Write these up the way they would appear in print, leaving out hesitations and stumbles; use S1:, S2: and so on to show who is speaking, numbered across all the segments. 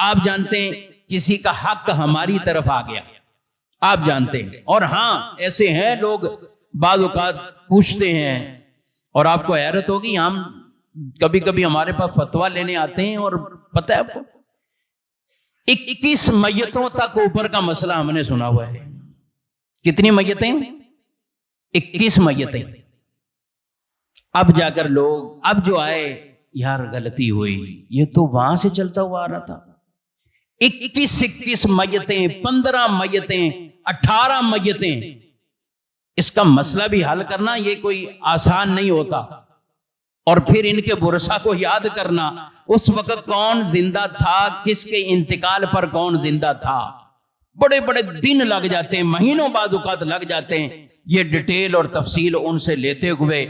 S1: آپ جانتے ہیں کسی کا حق ہماری طرف آ گیا، آپ جانتے ہیں، اور ہاں ایسے ہیں لوگ بعض اوقات پوچھتے ہیں، اور آپ کو حیرت ہوگی، ہم کبھی کبھی ہمارے پاس فتویٰ لینے آتے ہیں، اور پتہ ہے آپ کو 21 میتوں تک اوپر کا مسئلہ ہم نے سنا ہوا ہے۔ کتنی میتیں؟ 21 میتیں۔ اب جا کر لوگ اب جو آئے، یار غلطی ہوئی، یہ تو وہاں سے چلتا ہوا آ رہا تھا۔ 21 میتیں، 15 میتیں، 18 میتیں، اس کا مسئلہ بھی حل کرنا یہ کوئی آسان نہیں ہوتا۔ اور پھر ان کے برسا کو یاد کرنا، اس وقت کون زندہ تھا، کس کے انتقال پر کون زندہ تھا، بڑے بڑے دن لگ جاتے ہیں، مہینوں بعد اوقات لگ جاتے ہیں یہ ڈیٹیل اور تفصیل ان سے لیتے ہوئے،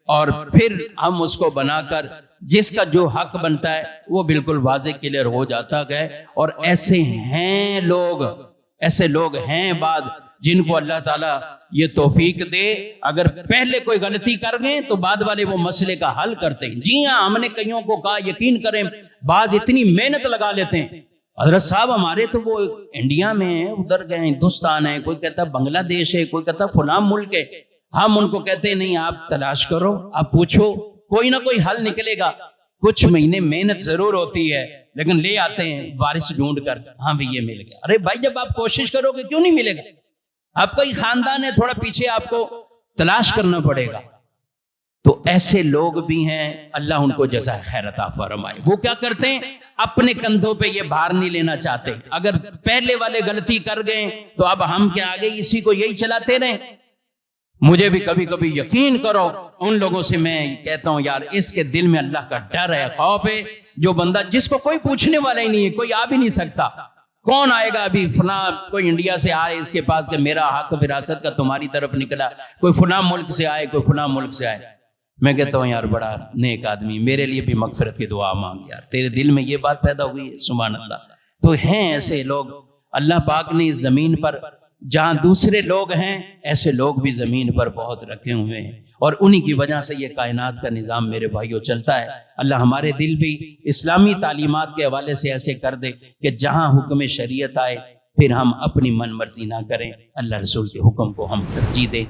S1: اور پھر ہم اس کو بنا کر جس کا جو حق بنتا ہے وہ بالکل واضح کلیئر ہو جاتا ہے۔ اور ایسے ہیں لوگ، ایسے لوگ ہیں بعد جن کو اللہ تعالیٰ یہ توفیق دے، اگر پہلے کوئی غلطی کر گئے تو بعد والے وہ مسئلے کا حل کرتے ہیں۔ جی ہاں، ہم نے کئیوں کو کہا یقین کریں، بعض اتنی محنت لگا لیتے ہیں، حضرت صاحب ہمارے تو وہ انڈیا میں ہیں، ادھر گئے ہندوستان ہے، کوئی کہتا بنگلہ دیش ہے، کوئی کہتا فلاں ملک ہے، ہم ان کو کہتے ہیں نہیں آپ تلاش کرو، آپ پوچھو، کوئی نہ کوئی حل نکلے گا۔ کچھ مہینے محنت ضرور ہوتی ہے لیکن لے آتے ہیں وارث ڈھونڈ کر، ہاں بھی یہ مل گیا۔ ارے بھائی جب آپ کوشش کرو گے کیوں نہیں ملے گا؟ آپ کا ہی خاندان ہے، تھوڑا پیچھے آپ کو تلاش کرنا پڑے گا۔ تو ایسے لوگ بھی ہیں، اللہ ان کو جزائے خیر عطا فرمائے۔ وہ کیا کرتے ہیں؟ اپنے کندھوں پہ یہ بھار نہیں لینا چاہتے، اگر پہلے والے غلطی کر گئے تو اب ہم کیا آگے اسی کو یہی چلاتے رہیں؟ مجھے بھی کبھی کبھی یقین کرو ان لوگوں سے میں کہتا ہوں یار اس کے دل میں اللہ کا ڈر ہے، خوف ہے، جو بندہ جس کو کوئی پوچھنے والا ہی نہیں ہے، کوئی آ بھی نہیں سکتا، کون آئے گا ابھی فلاں کوئی انڈیا سے آئے اس کے پاس کہ میرا حق وراثت کا تمہاری طرف نکلا، کوئی فلاں ملک سے آئے، کوئی فلاں ملک سے آئے۔ میں کہتا ہوں یار بڑا نیک آدمی، میرے لیے بھی مغفرت کی دعا مانگ، یار تیرے دل میں یہ بات پیدا ہوئی ہے، سبحان اللہ۔ تو ہیں ایسے لوگ، اللہ پاک نے اس زمین پر جہاں دوسرے لوگ ہیں، ایسے لوگ بھی زمین پر بہت رکھے ہوئے ہیں، اور انہی کی وجہ سے یہ کائنات کا نظام میرے بھائیوں چلتا ہے۔ اللہ ہمارے دل بھی اسلامی تعلیمات کے حوالے سے ایسے کر دے کہ جہاں حکم شریعت آئے پھر ہم اپنی من مرضی نہ کریں، اللہ رسول کے حکم کو ہم ترجیح دیں۔